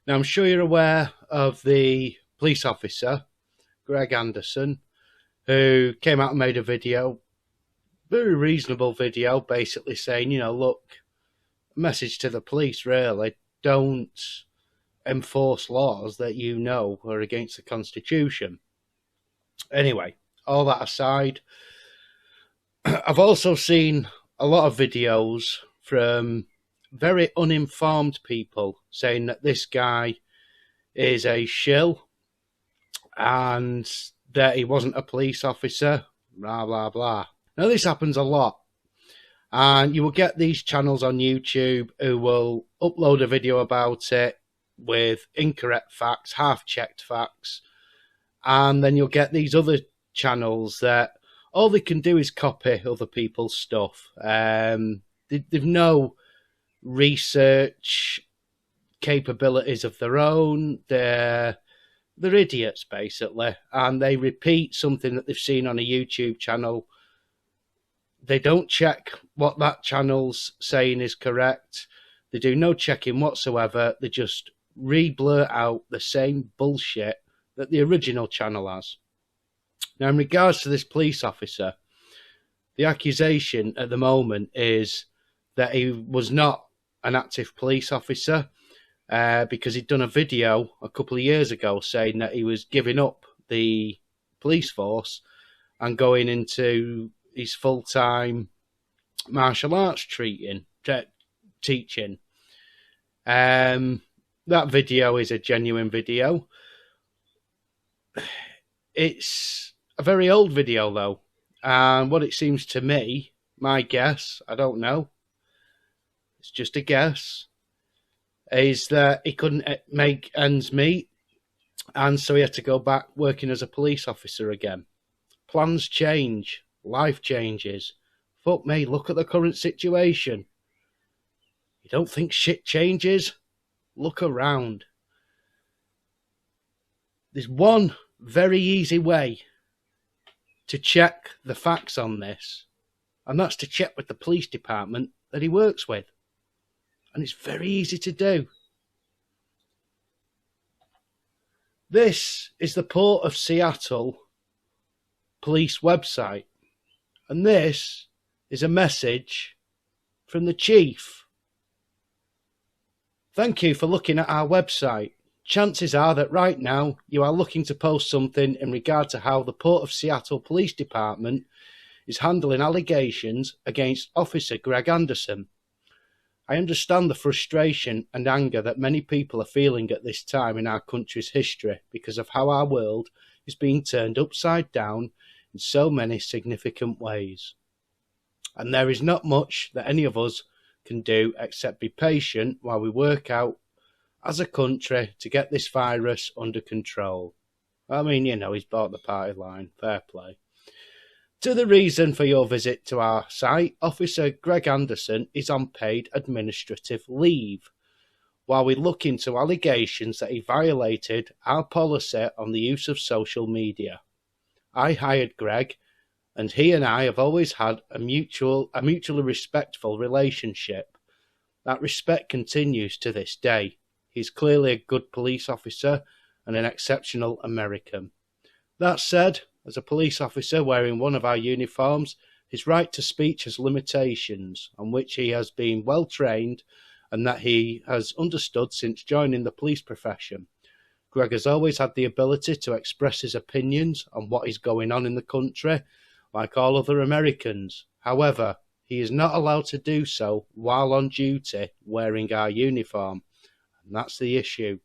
Now, I'm sure you're aware of the police officer, Greg Anderson, who came out and made a video, very reasonable video, basically saying, look, message to the police really, don't enforce laws that are against the Constitution. Anyway, all that aside, I've also seen a lot of videos from very uninformed people saying that this guy is a shill and that he wasn't a police officer, blah, blah, blah. Now, this happens a lot. And you will get these channels on YouTube who will upload a video about it with incorrect facts, half-checked facts. And then you'll get these other channels that all they can do is copy other people's stuff. They've no research capabilities of their own. They're idiots, basically. And they repeat something that they've seen on a YouTube channel. They don't check what that channel's saying is correct. They do no checking whatsoever. They just re-blurt out the same bullshit that the original channel has. Now, in regards to this police officer, the accusation at the moment is that he was not an active police officer because he'd done a video a couple of years ago saying that he was giving up the police force and going into his full-time martial arts teaching. That video is a genuine video. It's a very old video, though. And what it seems to me, my guess, I don't know, it's just a guess, is that he couldn't make ends meet, and so he had to go back working as a police officer again. Plans change. Life changes. Fuck me, look at the current situation. You don't think shit changes? Look around. There's one very easy way to check the facts on this, and that's to check with the police department that he works with. And it's very easy to do. This is the Port of Seattle police website. And this is a message from the chief. Thank you for looking at our website. Chances are that right now you are looking to post something in regard to how the Port of Seattle Police Department is handling allegations against Officer Greg Anderson. I understand the frustration and anger that many people are feeling at this time in our country's history because of how our world is being turned upside down in so many significant ways. And there is not much that any of us can do except be patient while we work out as a country to get this virus under control. I mean, he's bought the party line, fair play. To the reason for your visit to our site, Officer Greg Anderson is on paid administrative leave while we look into allegations that he violated our policy on the use of social media. I hired Greg, and he and I have always had a mutually respectful relationship. That respect continues to this day. He's clearly a good police officer and an exceptional American. That said, as a police officer wearing one of our uniforms, his right to speech has limitations on which he has been well trained and that he has understood since joining the police profession. Greg has always had the ability to express his opinions on what is going on in the country, like all other Americans. However, he is not allowed to do so while on duty wearing our uniform, and that's the issue.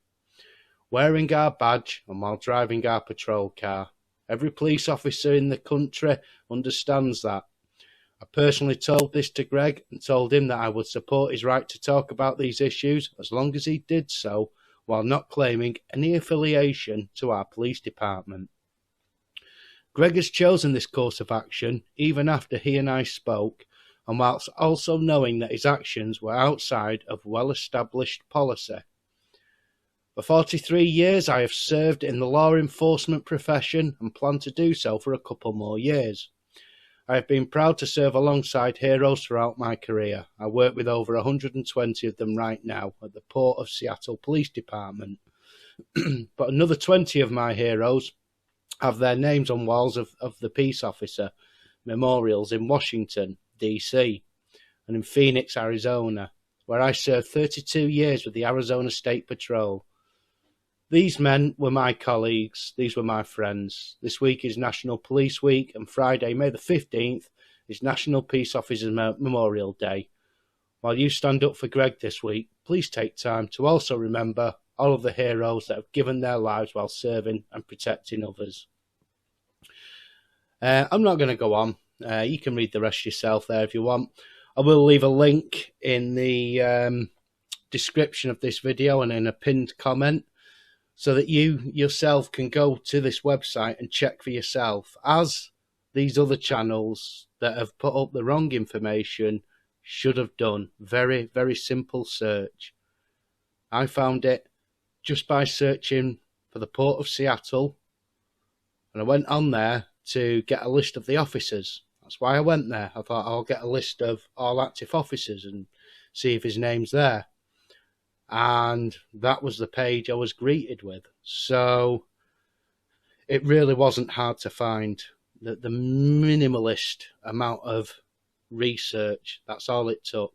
Wearing our badge and while driving our patrol car. Every police officer in the country understands that. I personally told this to Greg and told him that I would support his right to talk about these issues as long as he did so while not claiming any affiliation to our police department. Greg has chosen this course of action even after he and I spoke, and whilst also knowing that his actions were outside of well-established policy. For 43 years I have served in the law enforcement profession and plan to do so for a couple more years. I have been proud to serve alongside heroes throughout my career. I work with over 120 of them right now at the Port of Seattle Police Department. But another 20 of my heroes have their names on walls of the Peace Officer memorials in Washington, D.C., and in Phoenix, Arizona, where I served 32 years with the Arizona State Patrol. These men were my colleagues. These were my friends. This week is National Police Week, and Friday, May the 15th, is National Peace Officers Memorial Day. While you stand up for Greg this week, please take time to also remember all of the heroes that have given their lives while serving and protecting others. I'm not going to go on. You can read the rest yourself there if you want. I will leave a link in the description of this video and in a pinned comment so that you yourself can go to this website and check for yourself, as these other channels that have put up the wrong information should have done. Very, very simple search. I found it just by searching for the Port of Seattle, and I went on there to get a list of the officers. That's why I went there. I thought I'll get a list of all active officers and see if his name's there. And that was the page I was greeted with. So it really wasn't hard to find. The minimalist amount of research, that's all it took.